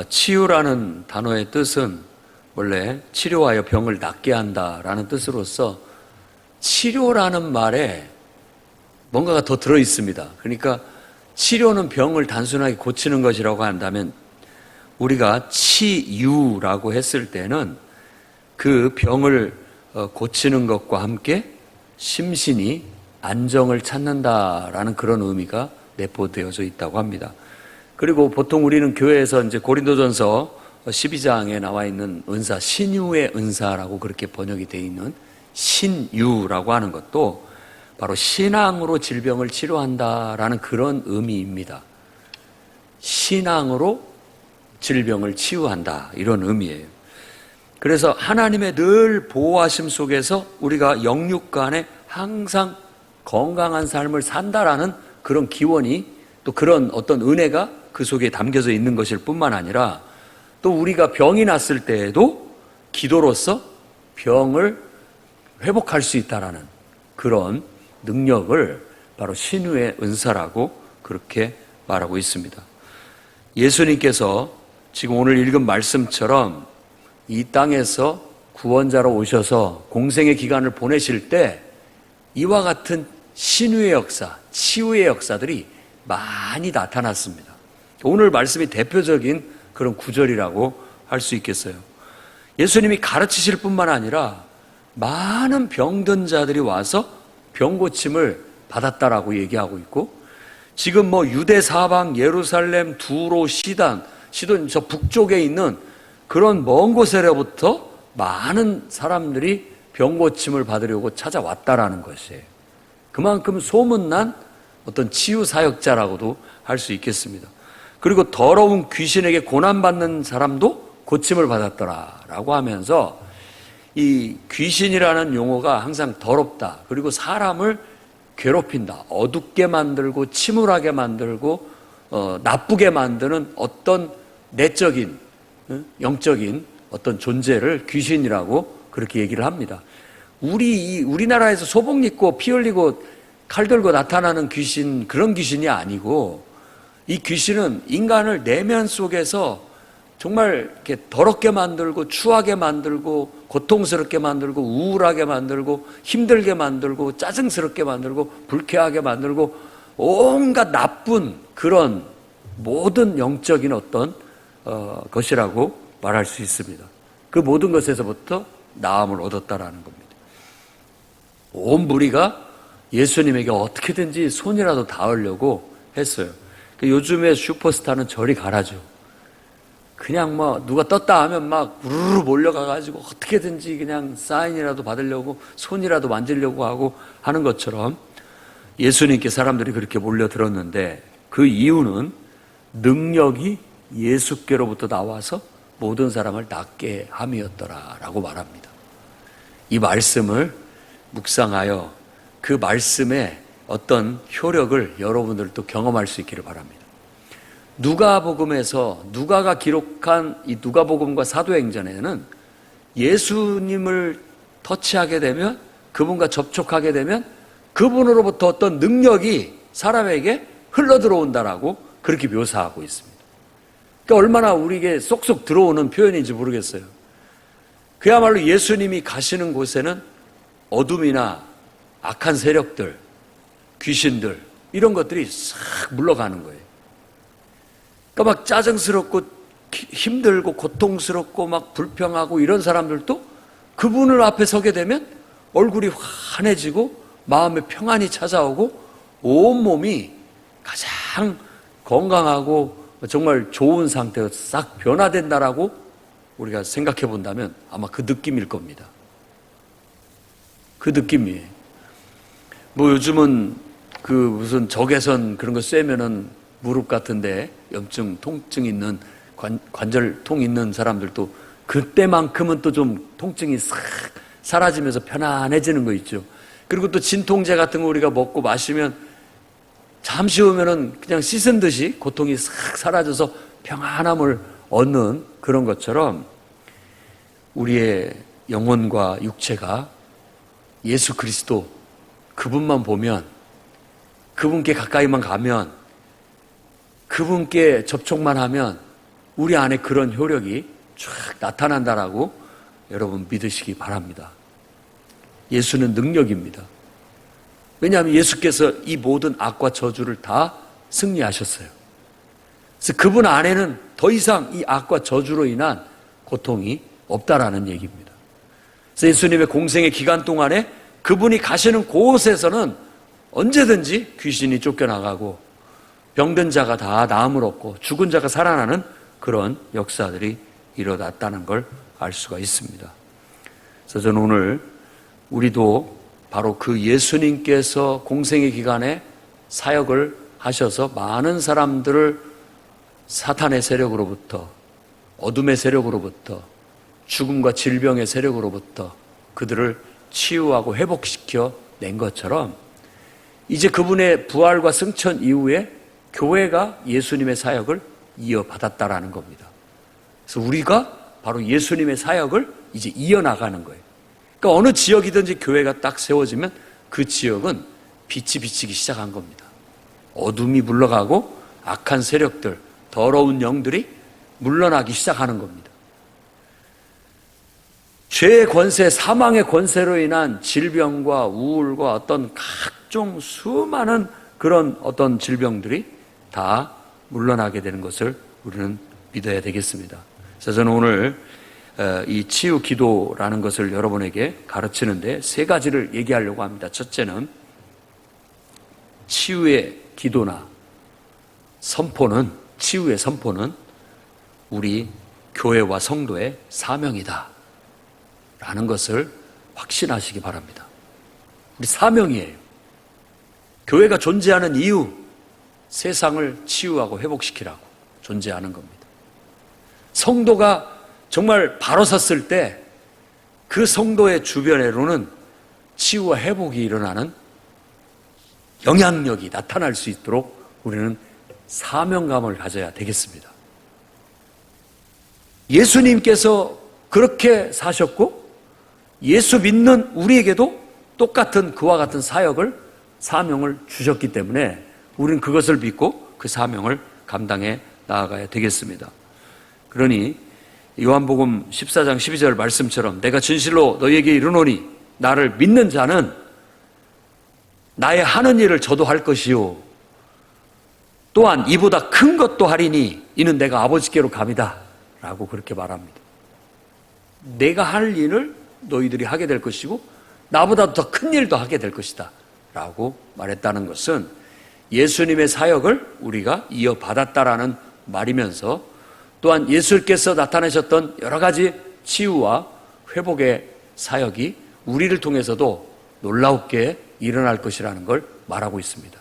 치유라는 단어의 뜻은 원래 치료하여 병을 낫게 한다라는 뜻으로서 치료라는 말에 뭔가가 더 들어 있습니다. 그러니까 치료는 병을 단순하게 고치는 것이라고 한다면 우리가 치유라고 했을 때는 그 병을 고치는 것과 함께 심신이 안정을 찾는다라는 그런 의미가 내포되어져 있다고 합니다. 그리고 보통 우리는 교회에서 이제 고린도전서 12장에 나와 있는 은사, 신유의 은사라고 그렇게 번역이 되어 있는 신유라고 하는 것도 바로 신앙으로 질병을 치료한다라는 그런 의미입니다. 신앙으로 질병을 치유한다, 이런 의미예요. 그래서 하나님의 늘 보호하심 속에서 우리가 영육간에 항상 건강한 삶을 산다라는 그런 기원이, 또 그런 어떤 은혜가 그 속에 담겨져 있는 것일 뿐만 아니라, 또 우리가 병이 났을 때에도 기도로서 병을 회복할 수 있다라는 그런 능력을 바로 신유의 은사라고 그렇게 말하고 있습니다. 예수님께서 지금 오늘 읽은 말씀처럼 이 땅에서 구원자로 오셔서 공생의 기간을 보내실 때 이와 같은 신유의 역사, 치유의 역사들이 많이 나타났습니다. 오늘 말씀이 대표적인 그런 구절이라고 할 수 있겠어요. 예수님이 가르치실 뿐만 아니라 많은 병든 자들이 와서 병 고침을 받았다라고 얘기하고 있고, 지금 유대 사방, 예루살렘, 두로, 시돈 저 북쪽에 있는 그런 먼 곳에로부터 많은 사람들이 병 고침을 받으려고 찾아왔다라는 것이에요. 그만큼 소문난 어떤 치유 사역자라고도 할 수 있겠습니다. 그리고 더러운 귀신에게 고난받는 사람도 고침을 받았더라라고 하면서, 이 귀신이라는 용어가 항상 더럽다, 그리고 사람을 괴롭힌다, 어둡게 만들고 침울하게 만들고 나쁘게 만드는 어떤 내적인 영적인 어떤 존재를 귀신이라고 그렇게 얘기를 합니다. 우리나라에서 소복 입고 피 흘리고 칼 들고 나타나는 귀신, 그런 귀신이 아니고, 이 귀신은 인간을 내면 속에서 정말 이렇게 더럽게 만들고 추하게 만들고 고통스럽게 만들고 우울하게 만들고 힘들게 만들고 짜증스럽게 만들고 불쾌하게 만들고 온갖 나쁜 그런 모든 영적인 어떤 것이라고 말할 수 있습니다. 그 모든 것에서부터 나음을 얻었다라는 겁니다. 온 무리가 예수님에게 어떻게든지 손이라도 닿으려고 했어요. 요즘에 슈퍼스타는 저리 가라죠. 그냥 누가 떴다 하면 우르르 몰려가가지고 어떻게든지 그냥 사인이라도 받으려고, 손이라도 만지려고 하고 하는 것처럼 예수님께 사람들이 그렇게 몰려들었는데, 그 이유는 능력이 예수께로부터 나와서 모든 사람을 낫게 함이었더라라고 말합니다. 이 말씀을 묵상하여 그 말씀의 어떤 효력을 여러분들도 경험할 수 있기를 바랍니다. 누가복음에서 누가가 기록한 이 누가복음과 사도행전에는 예수님을 터치하게 되면, 그분과 접촉하게 되면 그분으로부터 어떤 능력이 사람에게 흘러들어온다라고 그렇게 묘사하고 있습니다. 그러니까 얼마나 우리에게 쏙쏙 들어오는 표현인지 모르겠어요. 그야말로 예수님이 가시는 곳에는 어둠이나 악한 세력들, 귀신들, 이런 것들이 싹 물러가는 거예요. 그러니까 짜증스럽고 힘들고 고통스럽고 불평하고 이런 사람들도 그분을 앞에 서게 되면 얼굴이 환해지고 마음에 평안이 찾아오고 온몸이 가장 건강하고 정말 좋은 상태로 싹 변화된다라고 우리가 생각해 본다면 아마 그 느낌일 겁니다. 그 느낌이에요. 요즘은 무슨 적외선 그런 거 쐬면은 무릎 같은데 염증, 통증 있는 관절통 있는 사람들도 그때만큼은 또 좀 통증이 싹 사라지면서 편안해지는 거 있죠. 그리고 또 진통제 같은 거 우리가 먹고 마시면 잠시 후면은 그냥 씻은 듯이 고통이 싹 사라져서 평안함을 얻는 그런 것처럼 우리의 영혼과 육체가 예수 그리스도 그분만 보면, 그분께 가까이만 가면, 그분께 접촉만 하면 우리 안에 그런 효력이 쫙 나타난다라고 여러분 믿으시기 바랍니다. 예수는 능력입니다. 왜냐하면 예수께서 이 모든 악과 저주를 다 승리하셨어요. 그래서 그분 안에는 더 이상 이 악과 저주로 인한 고통이 없다라는 얘기입니다. 그래서 예수님의 공생의 기간 동안에 그분이 가시는 곳에서는 언제든지 귀신이 쫓겨나가고 병든 자가 다 나음을 얻고 죽은 자가 살아나는 그런 역사들이 일어났다는 걸 알 수가 있습니다. 그래서 저는 오늘 우리도 바로 그 예수님께서 공생의 기간에 사역을 하셔서 많은 사람들을 사탄의 세력으로부터, 어둠의 세력으로부터, 죽음과 질병의 세력으로부터 그들을 치유하고 회복시켜 낸 것처럼 이제 그분의 부활과 승천 이후에 교회가 예수님의 사역을 이어받았다라는 겁니다. 그래서 우리가 바로 예수님의 사역을 이제 이어나가는 거예요. 그러니까 어느 지역이든지 교회가 딱 세워지면 그 지역은 빛이 비치기 시작한 겁니다. 어둠이 물러가고 악한 세력들, 더러운 영들이 물러나기 시작하는 겁니다. 죄의 권세, 사망의 권세로 인한 질병과 우울과 어떤 각종 수많은 그런 어떤 질병들이 다 물러나게 되는 것을 우리는 믿어야 되겠습니다. 그래서 저는 오늘 이 치유 기도라는 것을 여러분에게 가르치는데 세 가지를 얘기하려고 합니다. 첫째는 치유의 기도나 선포는, 치유의 선포는 우리 교회와 성도의 사명이다 라는 것을 확신하시기 바랍니다. 우리 사명이에요. 교회가 존재하는 이유, 세상을 치유하고 회복시키라고 존재하는 겁니다. 성도가 정말 바로 섰을 때 그 성도의 주변으로는 치유와 회복이 일어나는 영향력이 나타날 수 있도록 우리는 사명감을 가져야 되겠습니다. 예수님께서 그렇게 사셨고 예수 믿는 우리에게도 똑같은 그와 같은 사역을, 사명을 주셨기 때문에 우리는 그것을 믿고 그 사명을 감당해 나아가야 되겠습니다. 그러니 요한복음 14장 12절 말씀처럼 내가 진실로 너희에게 이르노니 나를 믿는 자는 나의 하는 일을 저도 할 것이요 또한 이보다 큰 것도 하리니 이는 내가 아버지께로 감이다 라고 그렇게 말합니다. 내가 할 일을 너희들이 하게 될 것이고 나보다 더 큰 일도 하게 될 것이다 라고 말했다는 것은 예수님의 사역을 우리가 이어받았다라는 말이면서 또한 예수께서 나타내셨던 여러 가지 치유와 회복의 사역이 우리를 통해서도 놀랍게 일어날 것이라는 걸 말하고 있습니다.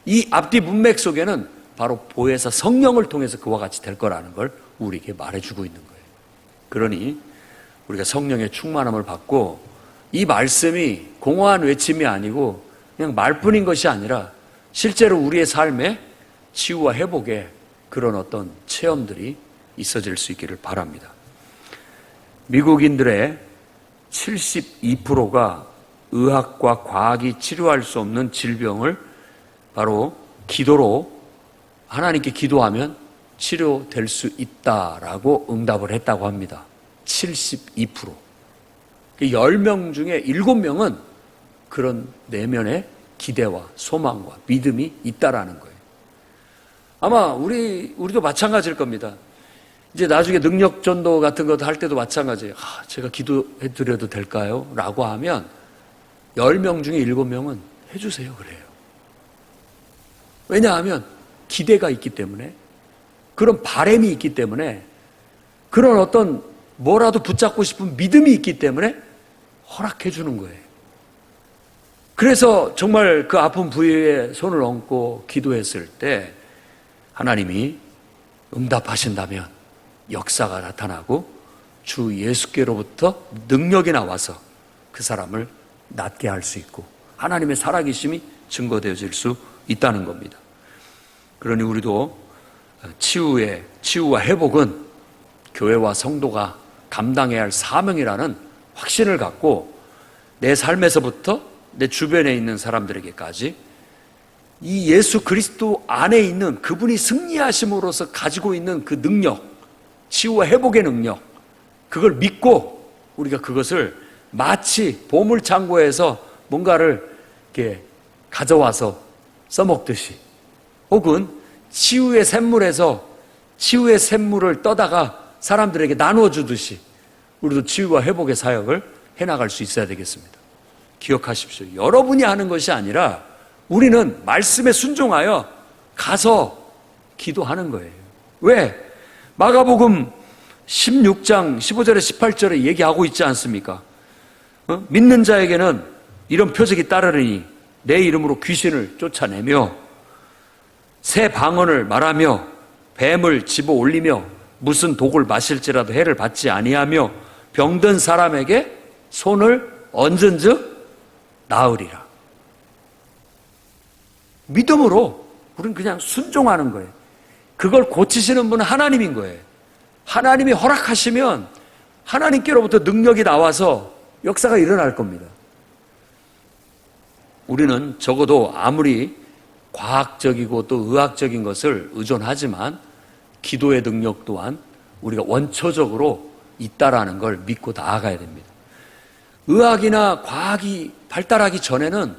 이 앞뒤 문맥 속에는 바로 보혜사 성령을 통해서 그와 같이 될 거라는 걸 우리에게 말해주고 있는 거예요. 그러니 우리가 성령의 충만함을 받고 이 말씀이 공허한 외침이 아니고 그냥 말뿐인 것이 아니라 실제로 우리의 삶에 치유와 회복의 그런 어떤 체험들이 있어질 수 있기를 바랍니다. 미국인들의 72%가 의학과 과학이 치료할 수 없는 질병을 바로 기도로 하나님께 기도하면 치료될 수 있다라고 응답을 했다고 합니다. 72%. 10명 중에 7명은 그런 내면의 기대와 소망과 믿음이 있다라는 거예요. 아마 우리도 마찬가지일 겁니다. 이제 나중에 능력전도 같은 것도 할 때도 마찬가지예요. 제가 기도해 드려도 될까요? 라고 하면 10명 중에 7명은 해주세요 그래요. 왜냐하면 기대가 있기 때문에, 그런 바람이 있기 때문에, 그런 어떤 뭐라도 붙잡고 싶은 믿음이 있기 때문에 허락해 주는 거예요. 그래서 정말 그 아픈 부위에 손을 얹고 기도했을 때 하나님이 응답하신다면 역사가 나타나고 주 예수께로부터 능력이 나와서 그 사람을 낫게 할 수 있고 하나님의 살아계심이 증거되어질 수 있다는 겁니다. 그러니 우리도 치유와 회복은 교회와 성도가 감당해야 할 사명이라는 확신을 갖고 내 삶에서부터 내 주변에 있는 사람들에게까지 이 예수 그리스도 안에 있는 그분이 승리하심으로써 가지고 있는 그 능력, 치유와 회복의 능력, 그걸 믿고 우리가 그것을 마치 보물창고에서 뭔가를 이렇게 가져와서 써먹듯이, 혹은 치유의 샘물에서 치유의 샘물을 떠다가 사람들에게 나누어주듯이 우리도 치유와 회복의 사역을 해나갈 수 있어야 되겠습니다. 기억하십시오. 여러분이 하는 것이 아니라 우리는 말씀에 순종하여 가서 기도하는 거예요. 왜? 마가복음 16장 15절에 18절에 얘기하고 있지 않습니까? 믿는 자에게는 이런 표적이 따르리니 내 이름으로 귀신을 쫓아내며 새 방언을 말하며 뱀을 집어 올리며 무슨 독을 마실지라도 해를 받지 아니하며 병든 사람에게 손을 얹은즉 나으리라. 믿음으로 우리는 그냥 순종하는 거예요. 그걸 고치시는 분은 하나님인 거예요. 하나님이 허락하시면 하나님께로부터 능력이 나와서 역사가 일어날 겁니다. 우리는 적어도 아무리 과학적이고 또 의학적인 것을 의존하지만 기도의 능력 또한 우리가 원초적으로 있다라는 걸 믿고 나아가야 됩니다. 의학이나 과학이 발달하기 전에는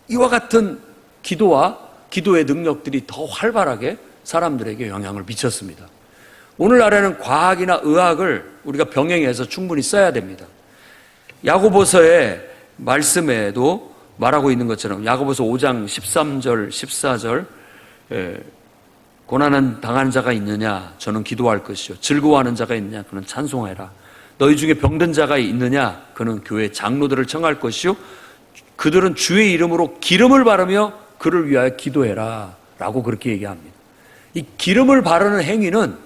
이와 같은 기도와 기도의 능력들이 더 활발하게 사람들에게 영향을 미쳤습니다. 오늘날에는 과학이나 의학을 우리가 병행해서 충분히 써야 됩니다. 야고보서의 말씀에도 말하고 있는 것처럼 야고보서 5장 13절 14절 고난은 당하는 자가 있느냐 저는 기도할 것이요 즐거워하는 자가 있느냐 그는 찬송하라. 너희 중에 병든 자가 있느냐 그는 교회 장로들을 청할 것이요 그들은 주의 이름으로 기름을 바르며 그를 위하여 기도해라 라고 그렇게 얘기합니다. 이 기름을 바르는 행위는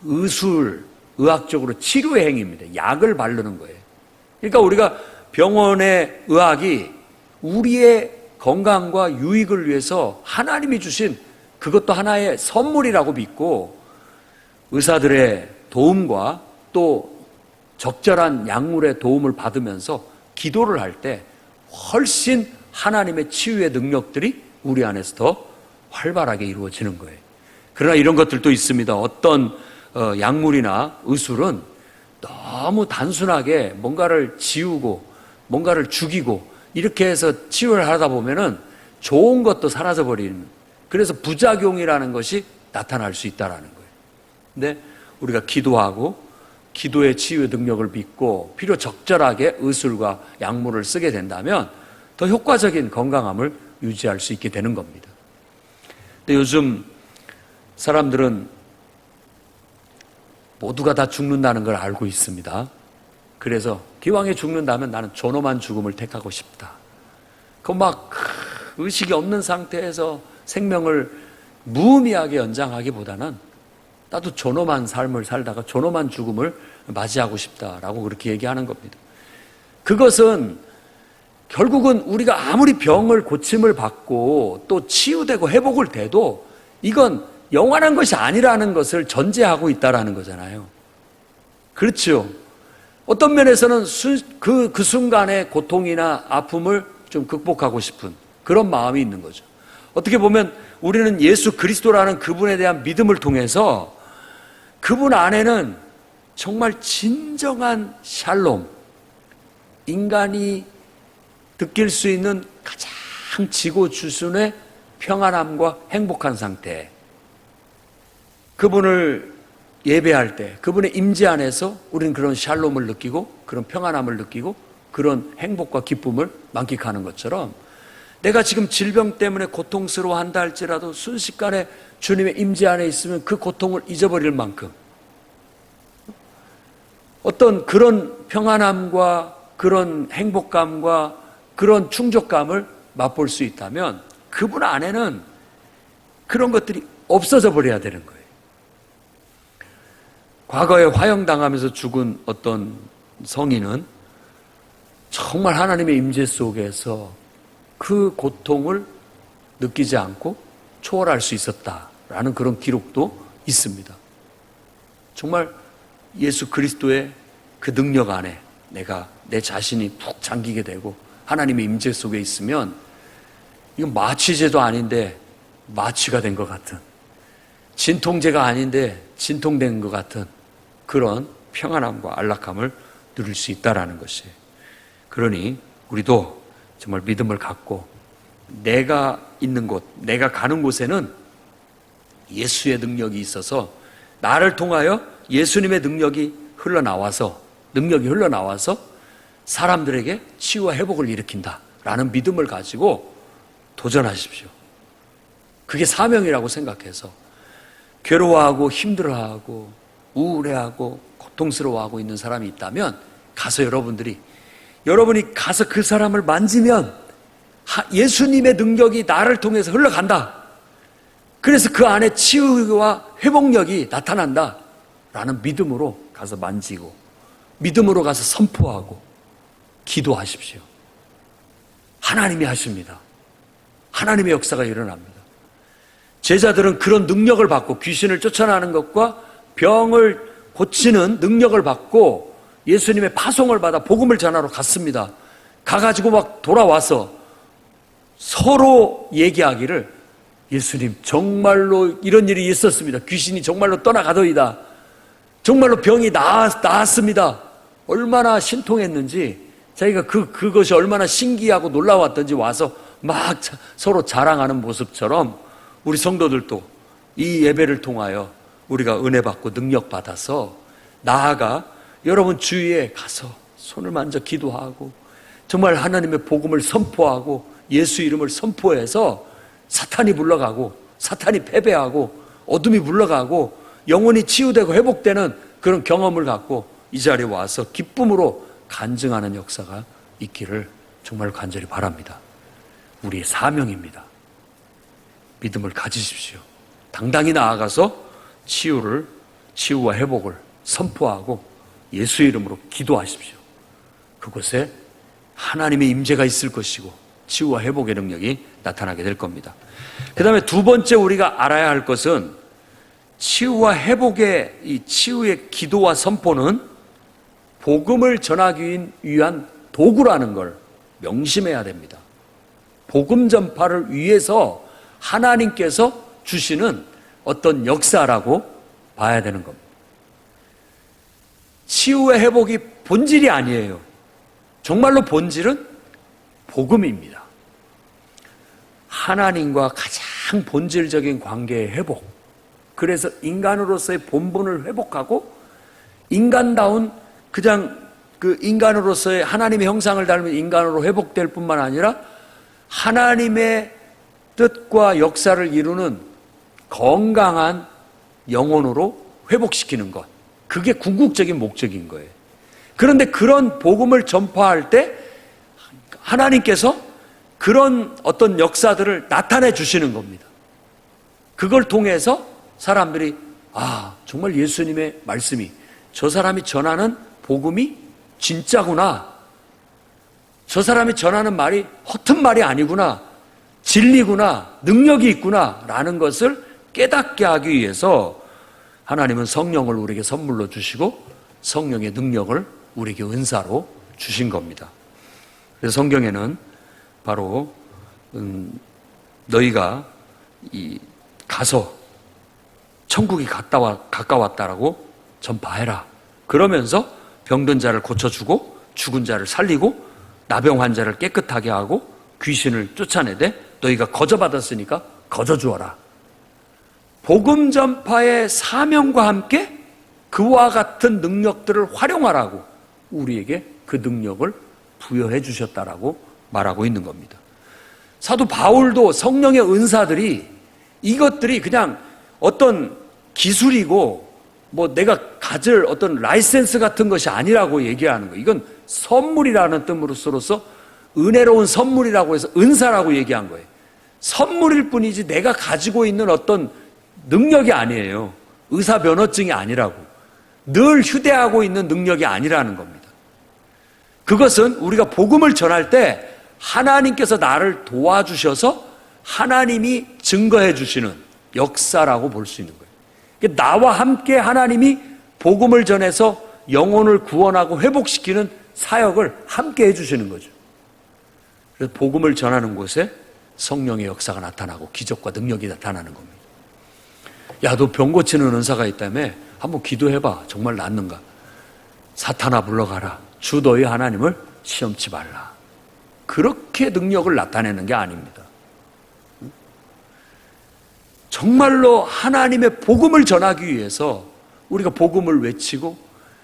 의술, 의학적으로 치료의 행위입니다. 약을 바르는 거예요. 그러니까 우리가 병원의 의학이 우리의 건강과 유익을 위해서 하나님이 주신 그것도 하나의 선물이라고 믿고 의사들의 도움과 또 적절한 약물의 도움을 받으면서 기도를 할 때 훨씬 하나님의 치유의 능력들이 우리 안에서 더 활발하게 이루어지는 거예요. 그러나 이런 것들도 있습니다. 어떤 약물이나 의술은 너무 단순하게 뭔가를 지우고 뭔가를 죽이고 이렇게 해서 치유를 하다 보면은 좋은 것도 사라져버리는, 그래서 부작용이라는 것이 나타날 수 있다는 거예요. 근데 우리가 기도하고 기도의 치유의 능력을 믿고 필요 적절하게 의술과 약물을 쓰게 된다면 더 효과적인 건강함을 유지할 수 있게 되는 겁니다. 근데 요즘 사람들은 모두가 다 죽는다는 걸 알고 있습니다. 그래서 기왕에 죽는다면 나는 존엄한 죽음을 택하고 싶다. 그 막 의식이 없는 상태에서 생명을 무의미하게 연장하기보다는 나도 존엄한 삶을 살다가 존엄한 죽음을 맞이하고 싶다라고 그렇게 얘기하는 겁니다. 그것은 결국은 우리가 아무리 병을 고침을 받고 또 치유되고 회복을 돼도 이건 영원한 것이 아니라는 것을 전제하고 있다라는 거잖아요. 그렇죠. 어떤 면에서는 그 순간의 고통이나 아픔을 좀 극복하고 싶은 그런 마음이 있는 거죠. 어떻게 보면 우리는 예수 그리스도라는 그분에 대한 믿음을 통해서 그분 안에는 정말 진정한 샬롬, 인간이 느낄 수 있는 가장 지고주순의 평안함과 행복한 상태, 그분을 예배할 때 그분의 임재 안에서 우리는 그런 샬롬을 느끼고 그런 평안함을 느끼고 그런 행복과 기쁨을 만끽하는 것처럼 내가 지금 질병 때문에 고통스러워한다 할지라도 순식간에 주님의 임재 안에 있으면 그 고통을 잊어버릴 만큼 어떤 그런 평안함과 그런 행복감과 그런 충족감을 맛볼 수 있다면 그분 안에는 그런 것들이 없어져 버려야 되는 거예요. 과거에 화형당하면서 죽은 어떤 성인은 정말 하나님의 임재 속에서 그 고통을 느끼지 않고 초월할 수 있었다라는 그런 기록도 있습니다. 정말 예수 그리스도의 그 능력 안에 내가 내 자신이 푹 잠기게 되고 하나님의 임재 속에 있으면 이건 마취제도 아닌데 마취가 된 것 같은 진통제가 아닌데 진통된 것 같은 그런 평안함과 안락함을 누릴 수 있다라는 것이에요. 그러니 우리도 정말 믿음을 갖고 내가 있는 곳, 내가 가는 곳에는 예수의 능력이 있어서 나를 통하여 예수님의 능력이 흘러나와서 사람들에게 치유와 회복을 일으킨다라는 믿음을 가지고 도전하십시오. 그게 사명이라고 생각해서 괴로워하고 힘들어하고 우울해하고 고통스러워하고 있는 사람이 있다면 가서 여러분이 가서 그 사람을 만지면 예수님의 능력이 나를 통해서 흘러간다. 그래서 그 안에 치유와 회복력이 나타난다 라는 믿음으로 가서 만지고 믿음으로 가서 선포하고 기도하십시오. 하나님이 하십니다. 하나님의 역사가 일어납니다. 제자들은 그런 능력을 받고 귀신을 쫓아내는 것과 병을 고치는 능력을 받고 예수님의 파송을 받아 복음을 전하러 갔습니다. 가가지고 막 돌아와서 서로 얘기하기를 예수님 정말로 이런 일이 있었습니다. 귀신이 정말로 떠나가더이다. 정말로 병이 나았습니다. 얼마나 신통했는지 자기가 그것이 얼마나 신기하고 놀라웠던지 와서 막 서로 자랑하는 모습처럼 우리 성도들도 이 예배를 통하여 우리가 은혜 받고 능력 받아서 나아가 여러분 주위에 가서 손을 만져 기도하고 정말 하나님의 복음을 선포하고 예수 이름을 선포해서 사탄이 물러가고 사탄이 패배하고 어둠이 물러가고 영혼이 치유되고 회복되는 그런 경험을 갖고 이 자리에 와서 기쁨으로 간증하는 역사가 있기를 정말 간절히 바랍니다. 우리의 사명입니다. 믿음을 가지십시오. 당당히 나아가서 치유와 회복을 선포하고 예수 이름으로 기도하십시오. 그곳에 하나님의 임재가 있을 것이고 치유와 회복의 능력이 나타나게 될 겁니다. 그 다음에 두 번째 우리가 알아야 할 것은 치유와 회복의 이 치유의 기도와 선포는 복음을 전하기 위한 도구라는 걸 명심해야 됩니다. 복음 전파를 위해서 하나님께서 주시는 어떤 역사라고 봐야 되는 겁니다. 치유의 회복이 본질이 아니에요. 정말로 본질은 복음입니다. 하나님과 가장 본질적인 관계의 회복. 그래서 인간으로서의 본분을 회복하고 인간다운 그냥 그 인간으로서의 하나님의 형상을 닮은 인간으로 회복될 뿐만 아니라 하나님의 뜻과 역사를 이루는 건강한 영혼으로 회복시키는 것. 그게 궁극적인 목적인 거예요. 그런데 그런 복음을 전파할 때 하나님께서 그런 어떤 역사들을 나타내 주시는 겁니다. 그걸 통해서 사람들이 정말 예수님의 말씀이 저 사람이 전하는 복음이 진짜구나. 저 사람이 전하는 말이 허튼 말이 아니구나. 진리구나. 능력이 있구나. 라는 것을 깨닫게 하기 위해서 하나님은 성령을 우리에게 선물로 주시고 성령의 능력을 우리에게 은사로 주신 겁니다. 그래서 성경에는 바로 너희가 가서 천국이 가까웠다라고 전파해라. 그러면서 병든 자를 고쳐주고 죽은 자를 살리고 나병 환자를 깨끗하게 하고 귀신을 쫓아내되 너희가 거저받았으니까 거저주어라. 복음 전파의 사명과 함께 그와 같은 능력들을 활용하라고 우리에게 그 능력을 부여해 주셨다라고 말하고 있는 겁니다. 사도 바울도 성령의 은사들이 이것들이 그냥 어떤 기술이고 뭐 내가 가질 어떤 라이센스 같은 것이 아니라고 얘기하는 거예요. 이건 선물이라는 뜻으로서 은혜로운 선물이라고 해서 은사라고 얘기한 거예요. 선물일 뿐이지 내가 가지고 있는 어떤 능력이 아니에요. 의사면허증이 아니라고. 늘 휴대하고 있는 능력이 아니라는 겁니다. 그것은 우리가 복음을 전할 때 하나님께서 나를 도와주셔서 하나님이 증거해 주시는 역사라고 볼 수 있는 거예요. 나와 함께 하나님이 복음을 전해서 영혼을 구원하고 회복시키는 사역을 함께 해주시는 거죠. 그래서 복음을 전하는 곳에 성령의 역사가 나타나고 기적과 능력이 나타나는 겁니다. 야, 너 병 고치는 은사가 있다며? 한번 기도해봐. 정말 낫는가? 사탄아 물러가라. 주 너희 하나님을 시험치 말라. 그렇게 능력을 나타내는 게 아닙니다. 정말로 하나님의 복음을 전하기 위해서 우리가 복음을 외치고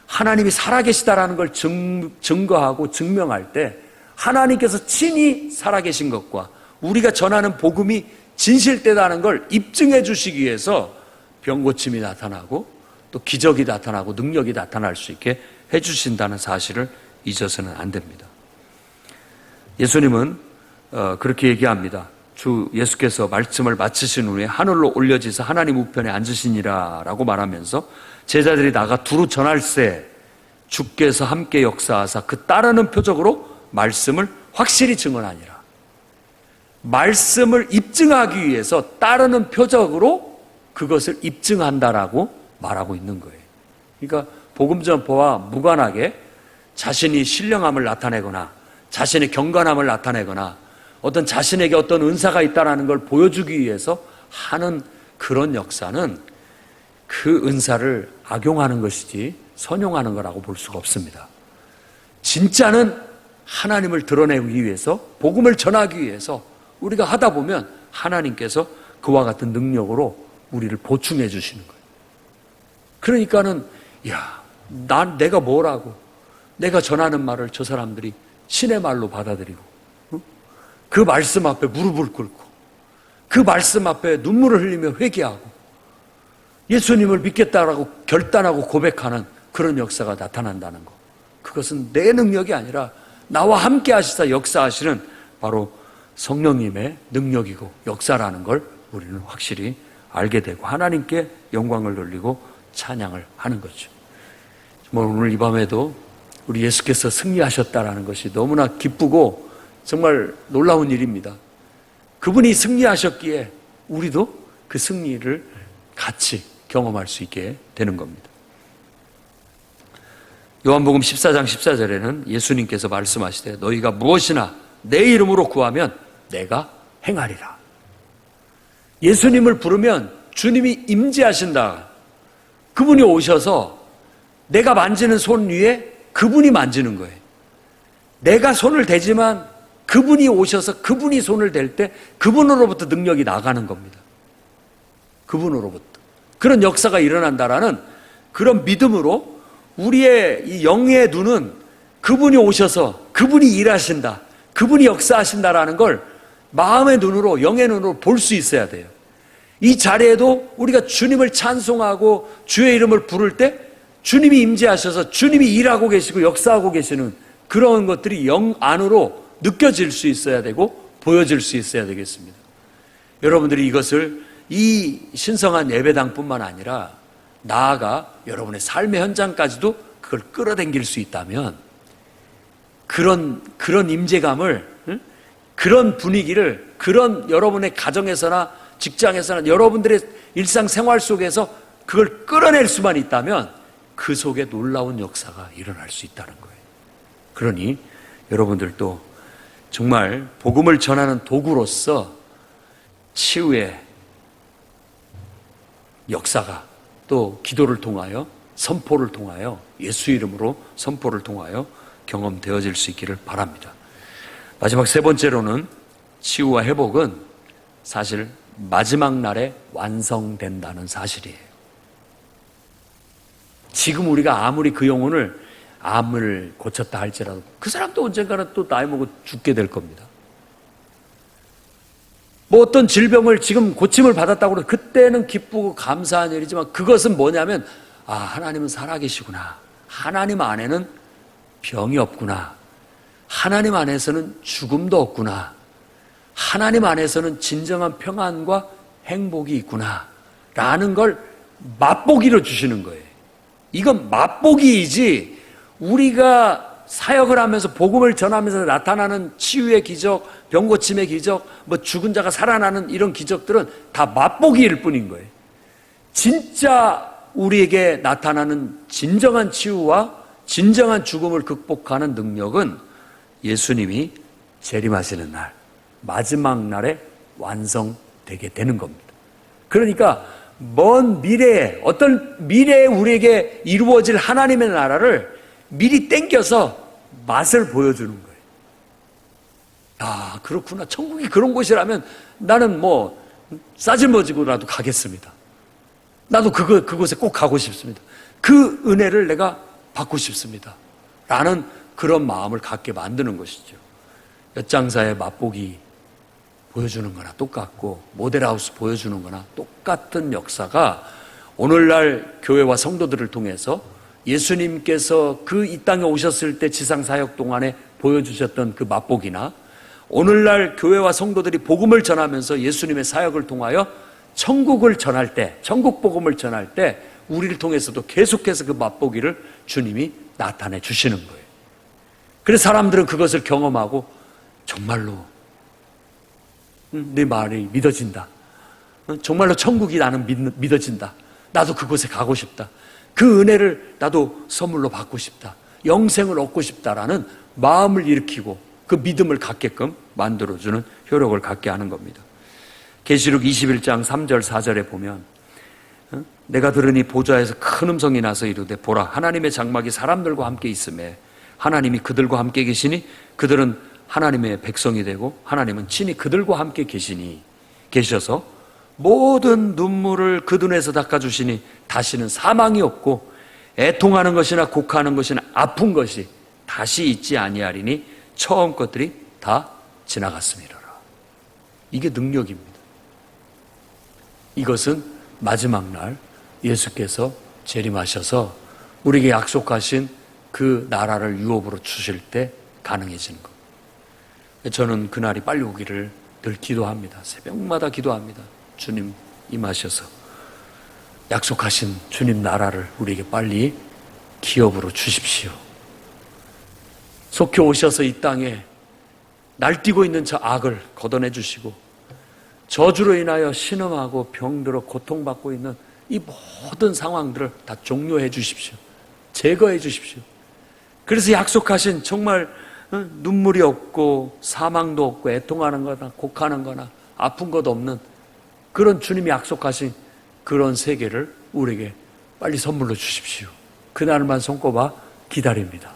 하나님이 살아계시다라는 걸 증거하고 증명할 때 하나님께서 친히 살아계신 것과 우리가 전하는 복음이 진실되다는 걸 입증해 주시기 위해서 병고침이 나타나고 또 기적이 나타나고 능력이 나타날 수 있게 해주신다는 사실을 잊어서는 안 됩니다. 예수님은 그렇게 얘기합니다. 주 예수께서 말씀을 마치신 후에 하늘로 올려지사 하나님 우편에 앉으시니라 라고 말하면서 제자들이 나가 두루 전할세 주께서 함께 역사하사 그 따르는 표적으로 말씀을 확실히 증언하니라. 말씀을 입증하기 위해서 따르는 표적으로 그것을 입증한다라고 말하고 있는 거예요. 그러니까 복음 전파와 무관하게 자신이 신령함을 나타내거나 자신의 경건함을 나타내거나 어떤 자신에게 어떤 은사가 있다는 걸 보여주기 위해서 하는 그런 역사는 그 은사를 악용하는 것이지 선용하는 거라고 볼 수가 없습니다. 진짜는 하나님을 드러내기 위해서 복음을 전하기 위해서 우리가 하다 보면 하나님께서 그와 같은 능력으로 우리를 보충해 주시는 거예요. 그러니까는 내가 뭐라고 내가 전하는 말을 저 사람들이 신의 말로 받아들이고 그 말씀 앞에 무릎을 꿇고 그 말씀 앞에 눈물을 흘리며 회개하고 예수님을 믿겠다라고 결단하고 고백하는 그런 역사가 나타난다는 것. 그것은 내 능력이 아니라 나와 함께 하시사 역사하시는 바로 성령님의 능력이고 역사라는 걸 우리는 확실히 알게 되고 하나님께 영광을 돌리고 찬양을 하는 거죠. 정말 오늘 이 밤에도 우리 예수께서 승리하셨다라는 것이 너무나 기쁘고 정말 놀라운 일입니다. 그분이 승리하셨기에 우리도 그 승리를 같이 경험할 수 있게 되는 겁니다. 요한복음 14장 14절에는 예수님께서 말씀하시되 너희가 무엇이나 내 이름으로 구하면 내가 행하리라. 예수님을 부르면 주님이 임재하신다. 그분이 오셔서 내가 만지는 손 위에 그분이 만지는 거예요. 내가 손을 대지만 그분이 오셔서 그분이 손을 댈 때 그분으로부터 능력이 나가는 겁니다. 그분으로부터. 그런 역사가 일어난다라는 그런 믿음으로 우리의 이 영의 눈은 그분이 오셔서 그분이 일하신다. 그분이 역사하신다라는 걸 마음의 눈으로 영의 눈으로 볼 수 있어야 돼요. 이 자리에도 우리가 주님을 찬송하고 주의 이름을 부를 때 주님이 임재하셔서 주님이 일하고 계시고 역사하고 계시는 그런 것들이 영 안으로 느껴질 수 있어야 되고 보여질 수 있어야 되겠습니다. 여러분들이 이것을 이 신성한 예배당뿐만 아니라 나아가 여러분의 삶의 현장까지도 그걸 끌어당길 수 있다면 그런 임재감을 그런 분위기를 그런 여러분의 가정에서나 직장에서나 여러분들의 일상생활 속에서 그걸 끌어낼 수만 있다면 그 속에 놀라운 역사가 일어날 수 있다는 거예요. 그러니 여러분들도 정말 복음을 전하는 도구로서 치유의 역사가 또 기도를 통하여 선포를 통하여 예수 이름으로 선포를 통하여 경험되어질 수 있기를 바랍니다. 마지막 세 번째로는 치유와 회복은 사실 마지막 날에 완성된다는 사실이에요. 지금 우리가 아무리 그 영혼을 암을 고쳤다 할지라도 그 사람도 언젠가는 또 나이 먹어 죽게 될 겁니다. 뭐 어떤 질병을 지금 고침을 받았다고 그래 그때는 기쁘고 감사한 일이지만 그것은 뭐냐면 하나님은 살아계시구나. 하나님 안에는 병이 없구나. 하나님 안에서는 죽음도 없구나. 하나님 안에서는 진정한 평안과 행복이 있구나 라는 걸 맛보기로 주시는 거예요. 이건 맛보기이지 우리가 사역을 하면서 복음을 전하면서 나타나는 치유의 기적, 병고침의 기적, 뭐 죽은 자가 살아나는 이런 기적들은 다 맛보기일 뿐인 거예요. 진짜 우리에게 나타나는 진정한 치유와 진정한 죽음을 극복하는 능력은 예수님이 재림하시는 날, 마지막 날에 완성되게 되는 겁니다. 그러니까 먼 미래에, 어떤 미래에 우리에게 이루어질 하나님의 나라를 미리 땡겨서 맛을 보여주는 거예요. 아, 그렇구나. 천국이 그런 곳이라면 나는 뭐 싸질머지고라도 가겠습니다. 나도 그곳에 꼭 가고 싶습니다. 그 은혜를 내가 받고 싶습니다. 라는 그런 마음을 갖게 만드는 것이죠. 엿장사의 맛보기 보여주는 거나 똑같고, 모델하우스 보여주는 거나 똑같은 역사가 오늘날 교회와 성도들을 통해서 예수님께서 그 이 땅에 오셨을 때 지상사역 동안에 보여주셨던 그 맛보기나, 오늘날 교회와 성도들이 복음을 전하면서 예수님의 사역을 통하여 천국을 전할 때, 천국 복음을 전할 때 우리를 통해서도 계속해서 그 맛보기를 주님이 나타내 주시는 거예요. 그래서 사람들은 그것을 경험하고 정말로 내 말이 믿어진다. 정말로 천국이 나는 믿어진다. 나도 그곳에 가고 싶다. 그 은혜를 나도 선물로 받고 싶다. 영생을 얻고 싶다라는 마음을 일으키고 그 믿음을 갖게끔 만들어주는 효력을 갖게 하는 겁니다. 계시록 21장 3절 4절에 보면 내가 들으니 보좌에서 큰 음성이 나서 이르되 보라 하나님의 장막이 사람들과 함께 있음에 하나님이 그들과 함께 계시니 그들은 하나님의 백성이 되고 하나님은 친히 그들과 함께 계셔서 모든 눈물을 그 눈에서 닦아주시니 다시는 사망이 없고 애통하는 것이나 곡하는 것이나 아픈 것이 다시 있지 아니하리니 처음 것들이 다 지나갔음이로라. 이게 능력입니다. 이것은 마지막 날 예수께서 재림하셔서 우리에게 약속하신 그 나라를 유업으로 주실 때 가능해지는 것. 저는 그날이 빨리 오기를 늘 기도합니다. 새벽마다 기도합니다. 주님 임하셔서 약속하신 주님 나라를 우리에게 빨리 기업으로 주십시오. 속히 오셔서 이 땅에 날뛰고 있는 저 악을 걷어내 주시고 저주로 인하여 신음하고 병들어 고통받고 있는 이 모든 상황들을 다 종료해 주십시오. 제거해 주십시오. 그래서 약속하신 정말 눈물이 없고 사망도 없고 애통하는 거나 곡하는 거나 아픈 것 없는 그런 주님이 약속하신 그런 세계를 우리에게 빨리 선물로 주십시오. 그날만 손꼽아 기다립니다.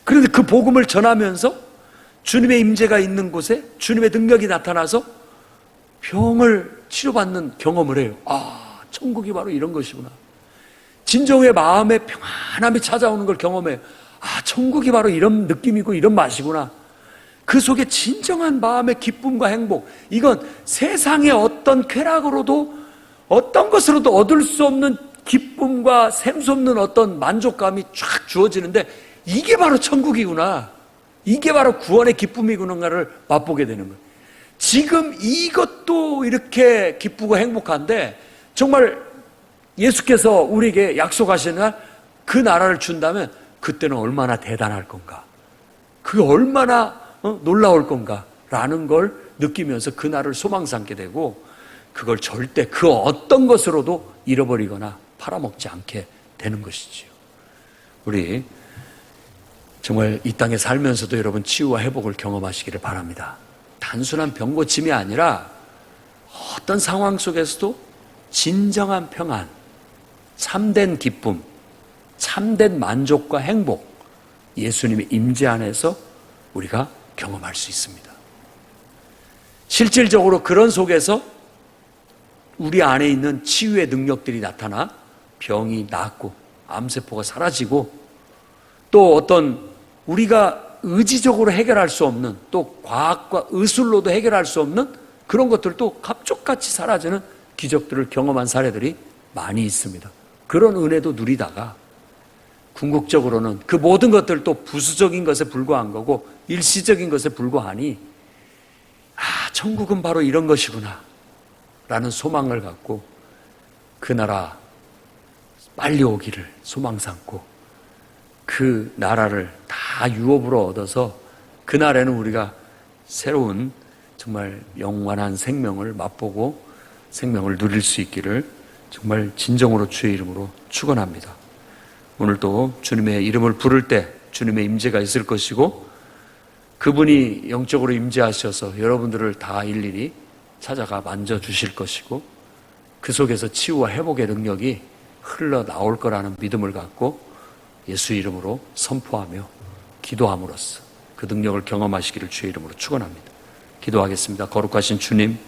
그런데 그 복음을 전하면서 주님의 임재가 있는 곳에 주님의 능력이 나타나서 병을 치료받는 경험을 해요. 아, 천국이 바로 이런 것이구나. 진정의 마음의 평안함이 찾아오는 걸 경험해요. 아, 천국이 바로 이런 느낌이고 이런 맛이구나. 그 속에 진정한 마음의 기쁨과 행복, 이건 세상의 어떤 쾌락으로도 어떤 것으로도 얻을 수 없는 기쁨과 샘솟는 어떤 만족감이 쫙 주어지는데 이게 바로 천국이구나. 이게 바로 구원의 기쁨이구나를 맛보게 되는 거예요. 지금 이것도 이렇게 기쁘고 행복한데 정말 예수께서 우리에게 약속하시는 그 나라를 준다면 그때는 얼마나 대단할 건가. 그게 얼마나 놀라울 건가 라는 걸 느끼면서 그 날을 소망 삼게 되고 그걸 절대 그 어떤 것으로도 잃어버리거나 팔아먹지 않게 되는 것이지요. 우리 정말 이 땅에 살면서도 여러분 치유와 회복을 경험하시기를 바랍니다. 단순한 병고침이 아니라 어떤 상황 속에서도 진정한 평안, 참된 기쁨, 참된 만족과 행복, 예수님의 임재 안에서 우리가 경험할 수 있습니다. 실질적으로 그런 속에서 우리 안에 있는 치유의 능력들이 나타나 병이 낫고 암세포가 사라지고 또 어떤 우리가 의지적으로 해결할 수 없는 또 과학과 의술로도 해결할 수 없는 그런 것들도 갑툭같이 사라지는 기적들을 경험한 사례들이 많이 있습니다. 그런 은혜도 누리다가 궁극적으로는 그 모든 것들도 부수적인 것에 불과한 거고 일시적인 것에 불과하니 아, 천국은 바로 이런 것이구나 라는 소망을 갖고 그 나라 빨리 오기를 소망 삼고 그 나라를 다 유업으로 얻어서 그날에는 우리가 새로운 정말 영원한 생명을 맛보고 생명을 누릴 수 있기를 정말 진정으로 주의 이름으로 축원합니다. 오늘도 주님의 이름을 부를 때 주님의 임재가 있을 것이고 그분이 영적으로 임재하셔서 여러분들을 다 일일이 찾아가 만져주실 것이고 그 속에서 치유와 회복의 능력이 흘러나올 거라는 믿음을 갖고 예수 이름으로 선포하며 기도함으로써 그 능력을 경험하시기를 주의 이름으로 축원합니다. 기도하겠습니다. 거룩하신 주님,